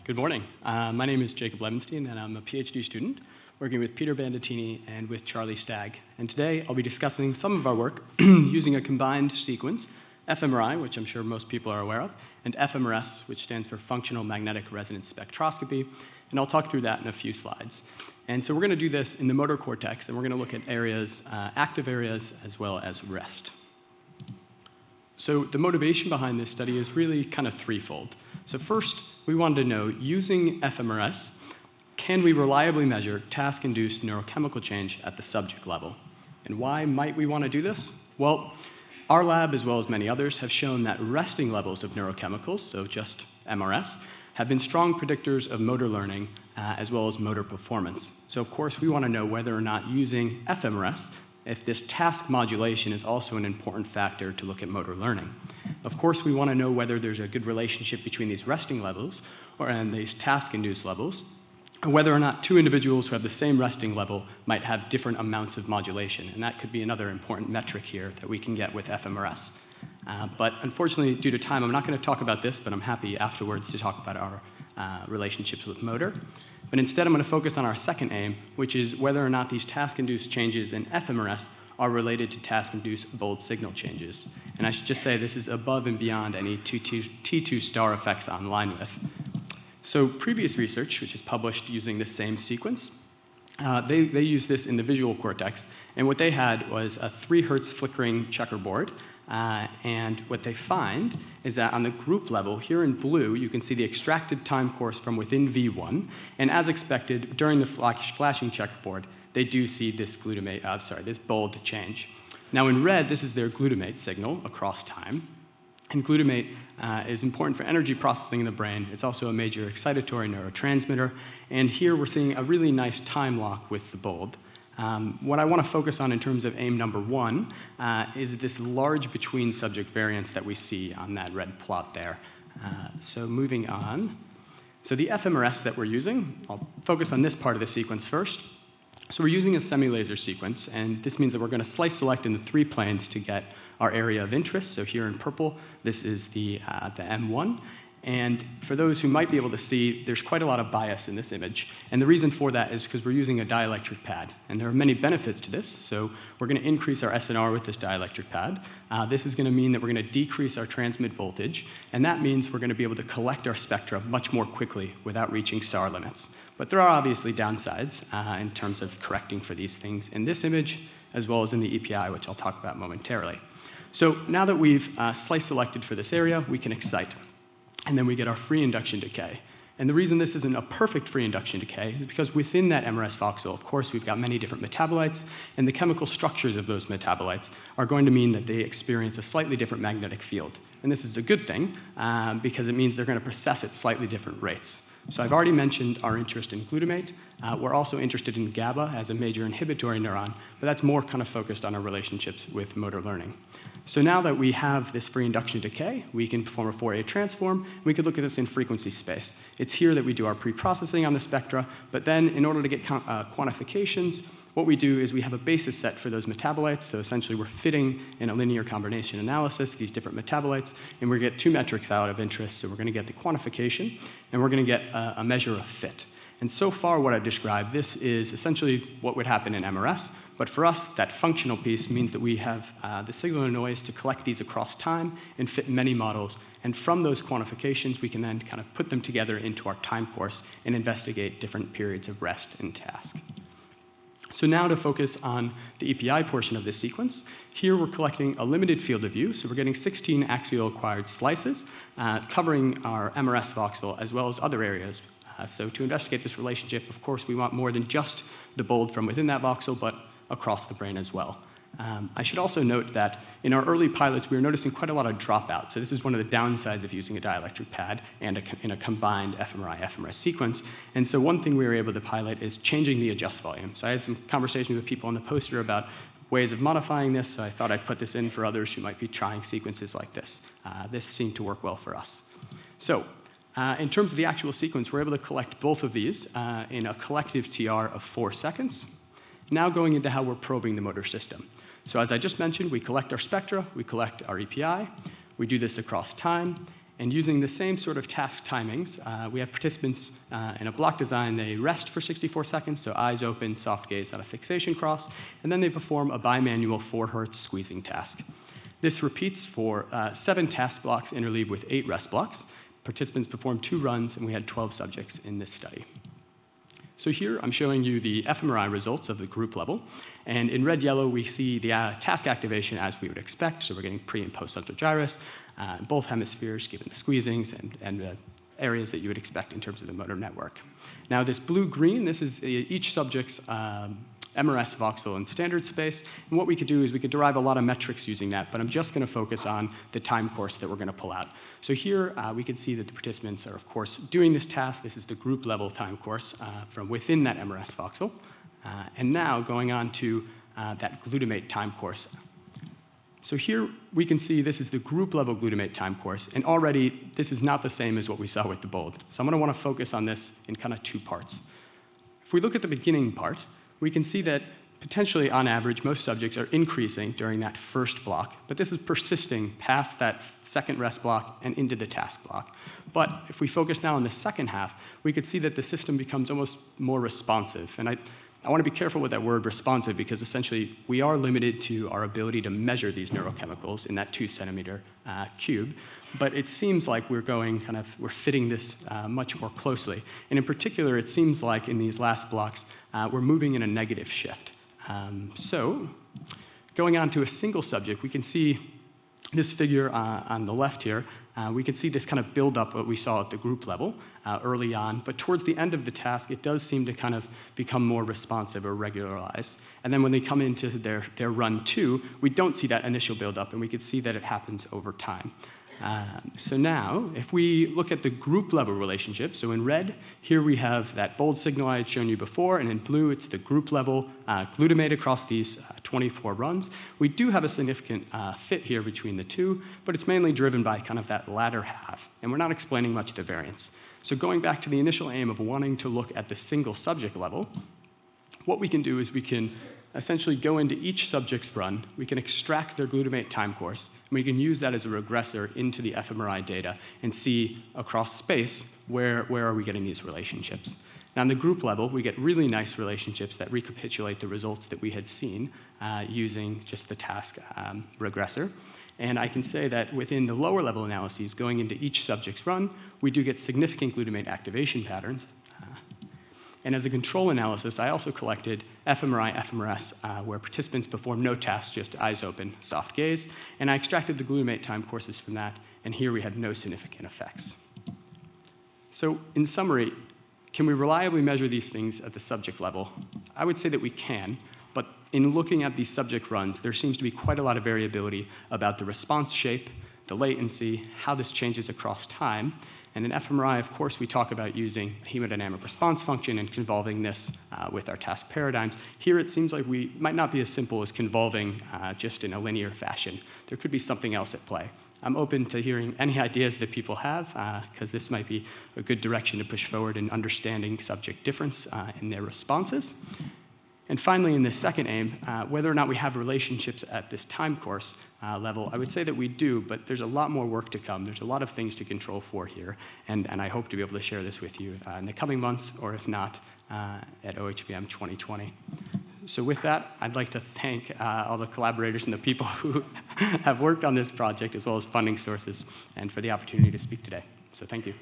Good morning. My name is Jacob Levenstein, and I'm a PhD student working with Peter Bandettini and with Charlie Stagg. And today I'll be discussing some of our work using a combined sequence, fMRI, which I'm sure most people are aware of, and fMRS, which stands for Functional Magnetic Resonance Spectroscopy. And I'll talk through that in a few slides. And so we're going to do this in the motor cortex, and we're going to look at areas, active areas, as well as rest. So the motivation behind this study is really kind of threefold. So first, we wanted to know, using fMRS, can we reliably measure task-induced neurochemical change at the subject level? And why might we want to do this? Well, our lab, as well as many others, have shown that resting levels of neurochemicals, so just MRS, have been strong predictors of motor learning as well as motor performance. So of course, we want to know whether or not using fMRS, if this task modulation is also an important factor to look at motor learning. Of course, we want to know whether there's a good relationship between these resting levels and these task-induced levels, and whether or not two individuals who have the same resting level might have different amounts of modulation. And that could be another important metric here that we can get with fMRS. But unfortunately, due to time, I'm not going to talk about this, but I'm happy afterwards to talk about our relationships with motor. But instead, I'm going to focus on our second aim, which is whether or not these task-induced changes in fMRS are related to task-induced bold signal changes. And I should just say this is above and beyond any T2 star effects on line width. So previous research, which is published using this same sequence, they used this in the visual cortex. And what they had was a 3 Hertz flickering checkerboard. And what they find is that on the group level, here in blue, you can see the extracted time course from within V1. And as expected, during the flashing checkerboard, they do see this this bold change. Now in red, this is their glutamate signal across time. And glutamate is important for energy processing in the brain. It's also a major excitatory neurotransmitter. And here we're seeing a really nice time lock with the bold. What I want to focus on in terms of aim number 1 is this large between subject variance that we see on that red plot there. So moving on. So the fMRS that we're using, I'll focus on this part of the sequence first. So we're using a semi-laser sequence, and this means that we're going to slice select in the 3 planes to get our area of interest. So here in purple, this is the M1. And for those who might be able to see, there's quite a lot of bias in this image. And the reason for that is because we're using a dielectric pad. And there are many benefits to this. So we're going to increase our SNR with this dielectric pad. This is going to mean that we're going to decrease our transmit voltage. And that means we're going to be able to collect our spectra much more quickly without reaching SAR limits. But there are obviously downsides in terms of correcting for these things in this image, as well as in the EPI, which I'll talk about momentarily. So now that we've slice selected for this area, we can excite. And then we get our free induction decay. And the reason this isn't a perfect free induction decay is because within that MRS voxel, of course, we've got many different metabolites, and the chemical structures of those metabolites are going to mean that they experience a slightly different magnetic field. And this is a good thing, because it means they're going to process at slightly different rates. So I've already mentioned our interest in glutamate. We're also interested in GABA as a major inhibitory neuron, but that's more kind of focused on our relationships with motor learning. So now that we have this free induction decay, we can perform a Fourier transform. We could look at this in frequency space. It's here that we do our pre-processing on the spectra, but then in order to get quantifications, what we do is we have a basis set for those metabolites. So essentially, we're fitting in a linear combination analysis these different metabolites, and we get 2 metrics out of interest. So we're going to get the quantification, and we're going to get a measure of fit. And so far, what I've described, this is essentially what would happen in MRS. But for us, that functional piece means that we have the signal and noise to collect these across time and fit many models. And from those quantifications, we can then kind of put them together into our time course and investigate different periods of rest and task. So now to focus on the EPI portion of this sequence. Here we're collecting a limited field of view. So we're getting 16 axial acquired slices covering our MRS voxel as well as other areas. So to investigate this relationship, of course, we want more than just the bold from within that voxel, but across the brain as well. I should also note that in our early pilots, we were noticing quite a lot of dropout. So this is one of the downsides of using a dielectric pad and in a combined fMRI-fMRS sequence. And so one thing we were able to pilot is changing the adjust volume. So I had some conversations with people on the poster about ways of modifying this, so I thought I'd put this in for others who might be trying sequences like this. This seemed to work well for us. So in terms of the actual sequence, we're able to collect both of these in a collective TR of 4 seconds. Now going into how we're probing the motor system. So as I just mentioned, we collect our spectra, we collect our EPI, we do this across time, And using the same sort of task timings, we have participants in a block design. They rest for 64 seconds, so eyes open, soft gaze on a fixation cross, and then they perform a bimanual 4 Hz squeezing task. This repeats for 7 task blocks interleaved with 8 rest blocks. Participants performed 2 runs, and we had 12 subjects in this study. So here I'm showing you the fMRI results of the group level. And in red-yellow, we see the task activation as we would expect. So we're getting pre- and post-central gyrus in both hemispheres, given the squeezings and the areas that you would expect in terms of the motor network. Now, this blue-green, this is each subject's MRS voxel in standard space. And what we could do is we could derive a lot of metrics using that, but I'm just going to focus on the time course that we're going to pull out. So here we can see that the participants are, of course, doing this task. This is the group level time course from within that MRS voxel. And now going on to that glutamate time course. So here we can see this is the group level glutamate time course, and already this is not the same as what we saw with the bold. So I'm going to want to focus on this in kind of 2 parts. If we look at the beginning part, we can see that potentially on average most subjects are increasing during that first block, but this is persisting past that second rest block and into the task block. But if we focus now on the second half, we could see that the system becomes almost more responsive. And I want to be careful with that word responsive, because essentially we are limited to our ability to measure these neurochemicals in that 2 centimeter cube. But it seems like we're fitting this much more closely. And in particular, it seems like in these last blocks, we're moving in a negative shift. So going on to a single subject, we can see this figure on the left here. We can see this kind of build up what we saw at the group level early on, but towards the end of the task, it does seem to kind of become more responsive or regularized. And then when they come into their run 2, we don't see that initial build up, and we can see that it happens over time. So now, if we look at the group level relationship, so in red, here we have that bold signal I had shown you before, and in blue, it's the group level glutamate across these 24 runs. We do have a significant fit here between the 2, but it's mainly driven by kind of that latter half, and we're not explaining much of the variance. So going back to the initial aim of wanting to look at the single subject level, what we can do is we can essentially go into each subject's run, we can extract their glutamate time course, and we can use that as a regressor into the fMRI data and see across space where are we getting these relationships. Now, on the group level, we get really nice relationships that recapitulate the results that we had seen using just the task regressor. And I can say that within the lower level analyses, going into each subject's run, we do get significant glutamate activation patterns. And as a control analysis, I also collected fMRI, fMRS, where participants performed no tasks, just eyes open, soft gaze. And I extracted the glutamate time courses from that, and here we had no significant effects. So in summary, can we reliably measure these things at the subject level? I would say that we can, but in looking at these subject runs, there seems to be quite a lot of variability about the response shape, the latency, how this changes across time. And in fMRI, of course, we talk about using a hemodynamic response function and convolving this with our task paradigms. Here, it seems like we might not be as simple as convolving just in a linear fashion. There could be something else at play. I'm open to hearing any ideas that people have, because this might be a good direction to push forward in understanding subject difference in their responses. And finally, in the second aim, whether or not we have relationships at this time course level, I would say that we do, but there's a lot more work to come. There's a lot of things to control for here, and I hope to be able to share this with you in the coming months, or if not, at OHBM 2020. So with that, I'd like to thank all the collaborators and the people who have worked on this project, as well as funding sources, and for the opportunity to speak today. So thank you.